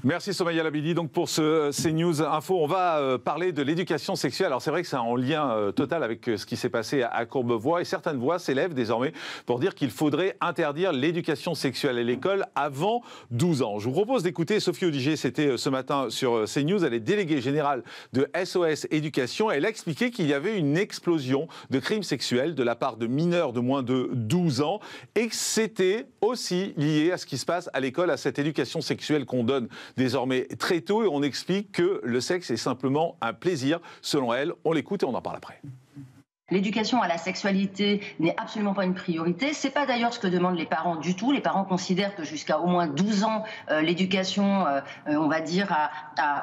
Merci Somaya Labidi. Donc pour ce CNews Info, on va parler de l'éducation sexuelle. Alors c'est vrai que c'est en lien total avec ce qui s'est passé à Courbevoie et certaines voix s'élèvent désormais pour dire qu'il faudrait interdire l'éducation sexuelle à l'école avant 12 ans. Je vous propose d'écouter Sophie Odiger, c'était ce matin sur CNews, elle est déléguée générale de SOS Éducation. Elle a expliqué qu'il y avait une explosion de crimes sexuels de la part de mineurs de moins de 12 ans et que c'était aussi lié à ce qui se passe à l'école, à cette éducation sexuelle qu'on donne désormais très tôt, et on explique que le sexe est simplement un plaisir, selon elle. On l'écoute et on en parle après. L'éducation à la sexualité n'est absolument pas une priorité. C'est pas d'ailleurs ce que demandent les parents du tout. Les parents considèrent que jusqu'à au moins 12 ans, l'éducation, on va dire,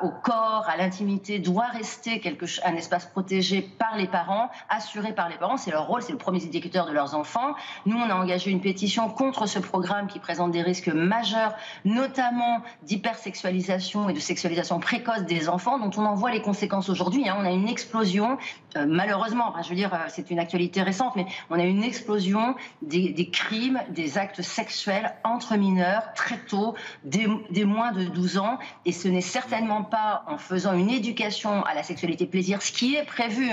au corps, à l'intimité, doit rester un espace protégé par les parents, assuré par les parents. C'est leur rôle, c'est le premier éducateur de leurs enfants. Nous, on a engagé une pétition contre ce programme qui présente des risques majeurs, notamment d'hypersexualisation et de sexualisation précoce des enfants, dont on en voit les conséquences aujourd'hui. On a une explosion, malheureusement, je veux dire, c'est une actualité récente, mais on a une explosion des crimes, des actes sexuels entre mineurs très tôt, des moins de 12 ans. Et ce n'est certainement pas en faisant une éducation à la sexualité plaisir, ce qui est prévu.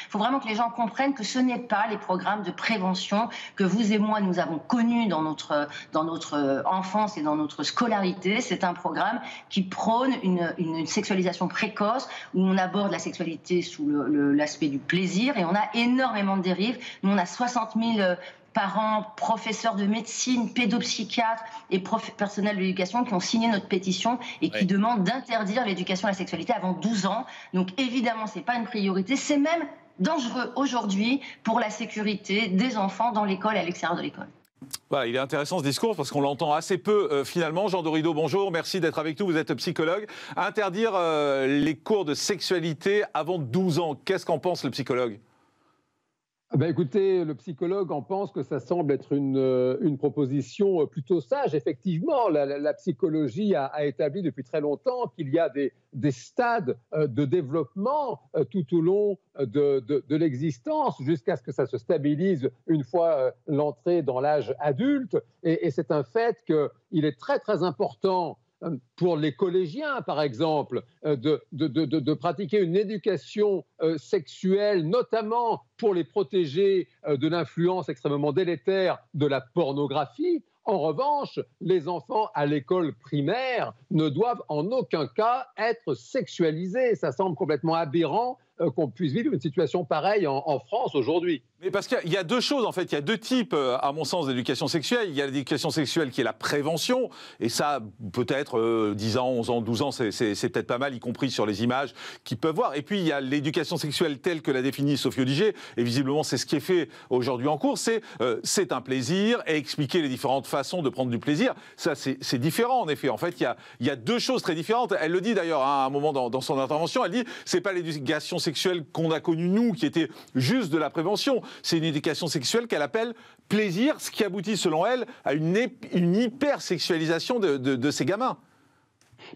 Faut vraiment que les gens comprennent que ce n'est pas les programmes de prévention que vous et moi, nous avons connus dans notre enfance et dans notre scolarité. C'est un programme qui prône une sexualisation précoce, où on aborde la sexualité sous l'aspect du plaisir, et on a énormément de dérives. Nous, on a 60 000 parents, professeurs de médecine, pédopsychiatres et personnels de l'éducation qui ont signé notre pétition et qui demandent d'interdire l'éducation à la sexualité avant 12 ans. Donc évidemment, ce n'est pas une priorité, c'est même dangereux aujourd'hui pour la sécurité des enfants dans l'école et à l'extérieur de l'école. Voilà, il est intéressant ce discours parce qu'on l'entend assez peu finalement. Jean Dorido, bonjour, merci d'être avec nous, vous êtes psychologue. Interdire les cours de sexualité avant 12 ans, qu'est-ce qu'en pense le psychologue ? Écoutez, le psychologue en pense que ça semble être une proposition plutôt sage. Effectivement, la psychologie a établi depuis très longtemps qu'il y a des stades de développement tout au long de l'existence, jusqu'à ce que ça se stabilise une fois l'entrée dans l'âge adulte. Et c'est un fait qu'il est très très important pour les collégiens, par exemple, de pratiquer une éducation sexuelle, notamment pour les protéger de l'influence extrêmement délétère de la pornographie. En revanche, les enfants à l'école primaire ne doivent en aucun cas être sexualisés. Ça semble complètement aberrant qu'on puisse vivre une situation pareille en France aujourd'hui. Mais parce qu'il y a deux choses, en fait. Il y a deux types, à mon sens, d'éducation sexuelle. Il y a l'éducation sexuelle qui est la prévention, et ça, peut-être 10 ans, 11 ans, 12 ans, c'est peut-être pas mal, y compris sur les images qu'ils peuvent voir. Et puis, il y a l'éducation sexuelle telle que l'a définie Sophie Odiger, et visiblement, c'est ce qui est fait aujourd'hui en cours, c'est un plaisir, et expliquer les différentes façons de prendre du plaisir. Ça, c'est différent, en effet. En fait, il y a deux choses très différentes. Elle le dit d'ailleurs à un moment dans son intervention, elle dit, c'est pas l'éducation sexuelle qu'on a connue, nous, qui était juste de la prévention. C'est une éducation sexuelle qu'elle appelle plaisir, ce qui aboutit, selon elle, à une hypersexualisation de ces gamins.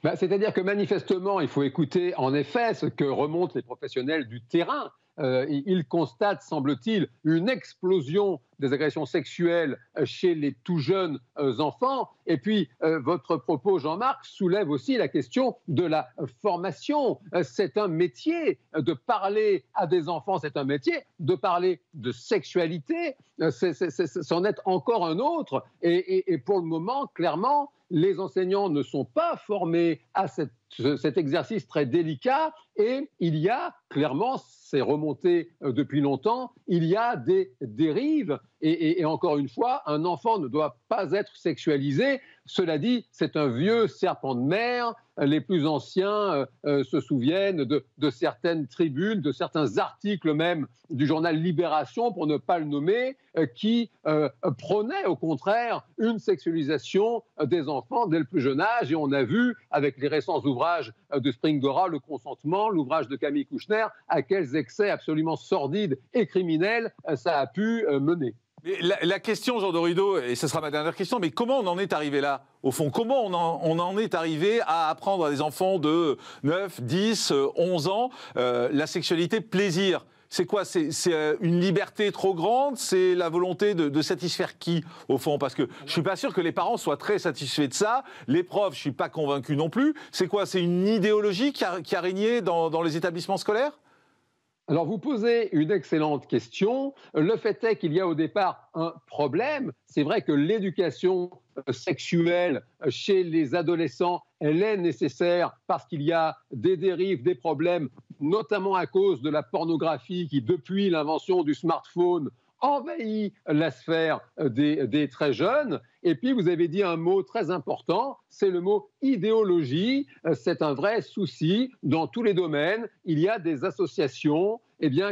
C'est-à-dire que manifestement, il faut écouter en effet ce que remontent les professionnels du terrain. Ils constatent, semble-t-il, une explosion des agressions sexuelles chez les tout jeunes enfants. Et puis, votre propos, Jean-Marc, soulève aussi la question de la formation. C'est un métier de parler à des enfants, c'est un métier de parler de sexualité. C'en est encore un autre. Et pour le moment, clairement, les enseignants ne sont pas formés à cet exercice très délicat, et il y a clairement, c'est remonté depuis longtemps, il y a des dérives, et encore une fois, un enfant ne doit pas être sexualisé. Cela dit, c'est un vieux serpent de mer. Les plus anciens se souviennent de certaines tribunes, de certains articles même du journal Libération, pour ne pas le nommer, qui prônaient au contraire une sexualisation des enfants dès le plus jeune âge. Et on a vu, avec les récents ouvrages de Springora, Le Consentement, l'ouvrage de Camille Kouchner, à quels excès absolument sordides et criminels ça a pu mener. La question, Jean Dorido, et ce sera ma dernière question, mais comment on en est arrivé là, au fond? Comment on en est arrivé à apprendre à des enfants de 9, 10, 11 ans la sexualité plaisir? C'est quoi? C'est une liberté trop grande? C'est la volonté de satisfaire qui, au fond? Parce que je ne suis pas sûr que les parents soient très satisfaits de ça. Les profs, je ne suis pas convaincu non plus. C'est quoi? C'est une idéologie qui a régné dans les établissements scolaires? Alors, vous posez une excellente question. Le fait est qu'il y a au départ un problème. C'est vrai que l'éducation sexuelle chez les adolescents, elle est nécessaire parce qu'il y a des dérives, des problèmes, notamment à cause de la pornographie qui, depuis l'invention du smartphone, envahit la sphère des très jeunes. Et puis, vous avez dit un mot très important, c'est le mot idéologie. C'est un vrai souci dans tous les domaines. Il y a des associations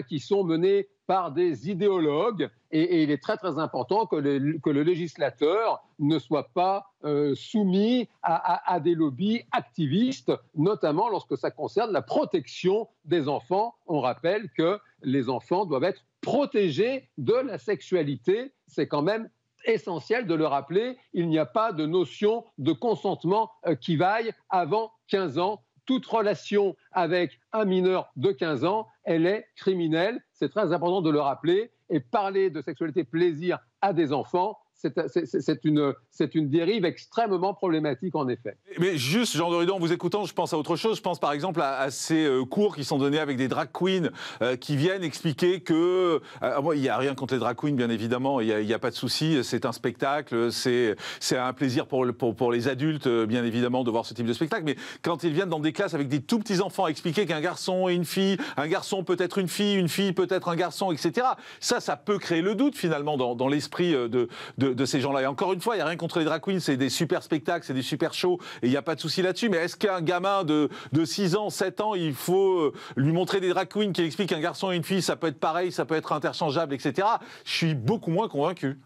qui sont menées par des idéologues et il est très très important que le législateur ne soit pas soumis à des lobbies activistes, notamment lorsque ça concerne la protection des enfants. On rappelle que les enfants doivent être protégés de la sexualité. C'est quand même essentiel de le rappeler. Il n'y a pas de notion de consentement qui vaille avant 15 ans. Toute relation avec un mineur de 15 ans, elle est criminelle. C'est très important de le rappeler. Et parler de sexualité plaisir à des enfants, c'est une dérive extrêmement problématique, en effet. Mais juste, Jean Dorido, en vous écoutant, je pense à autre chose. Je pense par exemple à ces cours qui sont donnés avec des drag queens qui viennent expliquer que... il n'y a rien contre les drag queens, bien évidemment, il n'y a pas de souci. C'est un spectacle, c'est un plaisir pour les adultes, bien évidemment, de voir ce type de spectacle. Mais quand ils viennent dans des classes avec des tout petits enfants expliquer qu'un garçon et une fille, un garçon peut être une fille peut être un garçon, etc., ça peut créer le doute, finalement, dans l'esprit de ces gens-là. Et encore une fois, il n'y a rien contre les drag queens, c'est des super spectacles, c'est des super shows, et il n'y a pas de souci là-dessus. Mais est-ce qu'un gamin de 6 ans, 7 ans, il faut lui montrer des drag queens qui expliquent qu'un garçon et une fille, ça peut être pareil, ça peut être interchangeable, etc. Je suis beaucoup moins convaincu.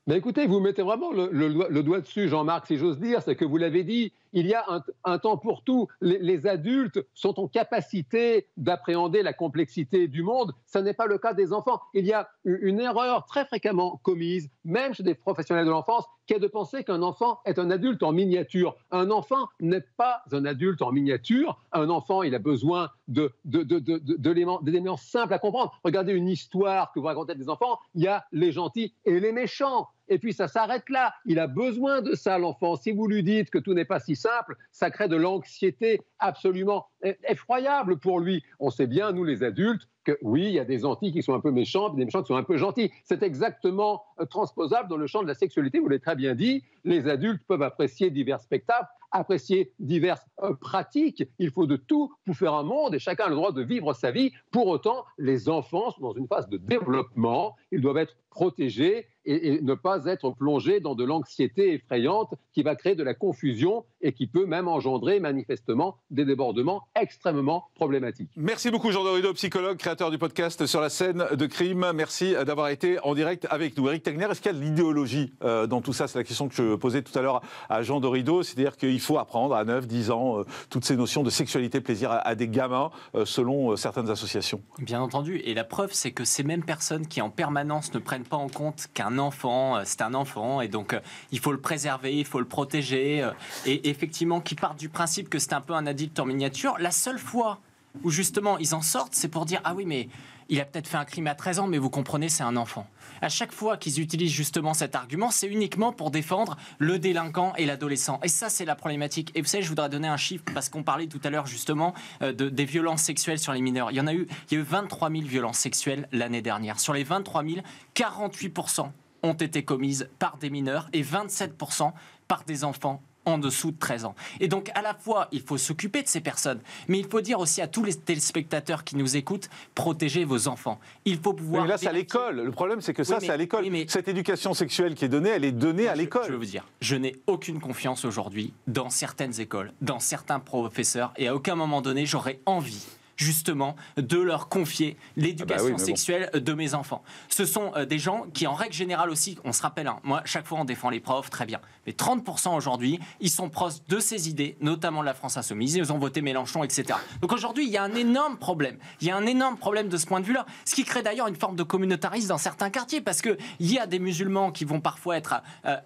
Mais écoutez, vous mettez vraiment le doigt dessus, Jean-Marc, si j'ose dire, c'est que vous l'avez dit, il y a un temps pour tout. Les adultes sont en capacité d'appréhender la complexité du monde. Ce n'est pas le cas des enfants. Il y a une erreur très fréquemment commise, même chez des professionnels de l'enfance, qui est de penser qu'un enfant est un adulte en miniature. Un enfant n'est pas un adulte en miniature. Un enfant, il a besoin d'éléments simples à comprendre. Regardez une histoire que vous racontez à des enfants, il y a les gentils et les méchants. Et puis ça s'arrête là. Il a besoin de ça, l'enfant. Si vous lui dites que tout n'est pas si simple, ça crée de l'anxiété absolument effroyable pour lui. On sait bien, nous les adultes, que oui, il y a des gentils qui sont un peu méchants, et des méchants qui sont un peu gentils. C'est exactement transposable dans le champ de la sexualité, vous l'avez très bien dit. Les adultes peuvent apprécier divers spectacles, apprécier diverses pratiques. Il faut de tout pour faire un monde et chacun a le droit de vivre sa vie. Pour autant, les enfants sont dans une phase de développement. Ils doivent être protégés et ne pas être plongés dans de l'anxiété effrayante qui va créer de la confusion et qui peut même engendrer manifestement des débordements extrêmement problématiques. Merci beaucoup Jean Dorido, psychologue, créateur du podcast Sur la scène de crime. Merci d'avoir été en direct avec nous. Éric Tegner, est-ce qu'il y a de l'idéologie dans tout ça? C'est la question que je posais tout à l'heure à Jean Dorido. C'est-à-dire qu'il faut apprendre à 9, 10 ans toutes ces notions de sexualité, plaisir à des gamins selon certaines associations. Bien entendu. Et la preuve, c'est que ces mêmes personnes qui en permanence ne prennent pas en compte qu'un enfant, c'est un enfant et donc il faut le préserver, il faut le protéger et effectivement qui partent du principe que c'est un peu un adulte en miniature. La seule fois où justement ils en sortent, c'est pour dire « Ah oui, mais il a peut-être fait un crime à 13 ans, mais vous comprenez, c'est un enfant ». À chaque fois qu'ils utilisent justement cet argument, c'est uniquement pour défendre le délinquant et l'adolescent. Et ça, c'est la problématique. Et vous savez, je voudrais donner un chiffre, parce qu'on parlait tout à l'heure justement des violences sexuelles sur les mineurs. Il y a eu 23 000 violences sexuelles l'année dernière. Sur les 23 000, 48% ont été commises par des mineurs et 27% par des enfants en dessous de 13 ans. Et donc, à la fois, il faut s'occuper de ces personnes, mais il faut dire aussi à tous les téléspectateurs qui nous écoutent, protégez vos enfants. Il faut pouvoir... Mais là, c'est à l'école. Le problème, c'est que ça, c'est à l'école. Oui, mais... Cette éducation sexuelle qui est donnée, elle est donnée à l'école. Je veux vous dire, je n'ai aucune confiance aujourd'hui dans certaines écoles, dans certains professeurs, et à aucun moment donné, j'aurais envie justement de leur confier l'éducation sexuelle de mes enfants. Ce sont des gens qui, en règle générale aussi, on se rappelle, moi, chaque fois on défend les profs, très bien, mais 30% aujourd'hui, ils sont proches de ces idées, notamment de la France insoumise, ils ont voté Mélenchon, etc. Donc aujourd'hui, il y a un énorme problème. Il y a un énorme problème de ce point de vue-là, ce qui crée d'ailleurs une forme de communautarisme dans certains quartiers, parce qu'il y a des musulmans qui vont parfois être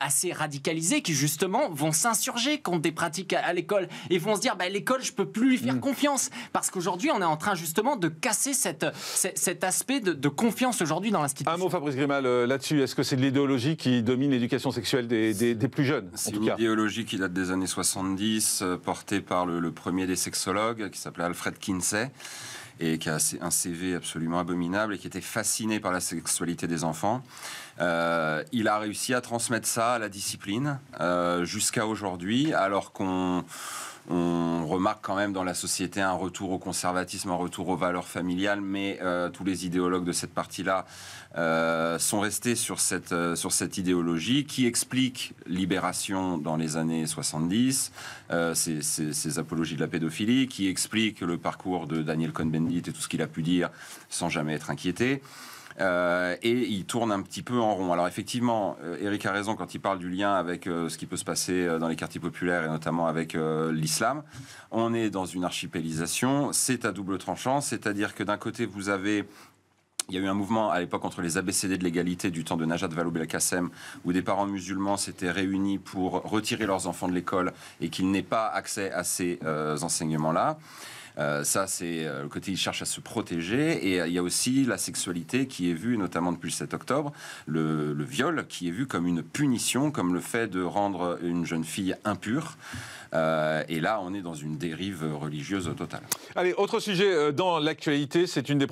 assez radicalisés, qui justement vont s'insurger contre des pratiques à l'école, et vont se dire, l'école, je ne peux plus lui faire confiance, parce qu'aujourd'hui, on on est en train justement de casser cet aspect de confiance aujourd'hui dans l'institution. Un mot, Fabrice Grimal, là-dessus. Est-ce que c'est de l'idéologie qui domine l'éducation sexuelle des plus jeunes? C'est une idéologie qui date des années 70, portée par le premier des sexologues, qui s'appelait Alfred Kinsey, et qui a un CV absolument abominable et qui était fasciné par la sexualité des enfants. Il a réussi à transmettre ça à la discipline jusqu'à aujourd'hui, alors qu'on remarque quand même dans la société un retour au conservatisme, un retour aux valeurs familiales, mais tous les idéologues de cette partie-là sont restés sur cette idéologie qui explique Libération dans les années 70, ces apologies de la pédophilie, qui explique le parcours de Daniel Cohn-Bendit et tout ce qu'il a pu dire sans jamais être inquiété. Et il tourne un petit peu en rond. Alors effectivement, Éric a raison quand il parle du lien avec ce qui peut se passer dans les quartiers populaires et notamment avec l'islam. On est dans une archipélisation, c'est à double tranchant, c'est-à-dire que d'un côté il y a eu un mouvement à l'époque entre les ABCD de l'égalité du temps de Najat Vallaud-Belkacem, où des parents musulmans s'étaient réunis pour retirer leurs enfants de l'école et qu'ils n'aient pas accès à ces enseignements-là. Ça, c'est le côté, ils cherchent à se protéger. Et il y a aussi la sexualité qui est vue, notamment depuis le 7 octobre, le viol qui est vu comme une punition, comme le fait de rendre une jeune fille impure. Et là, on est dans une dérive religieuse totale. Allez, autre sujet dans l'actualité, c'est une des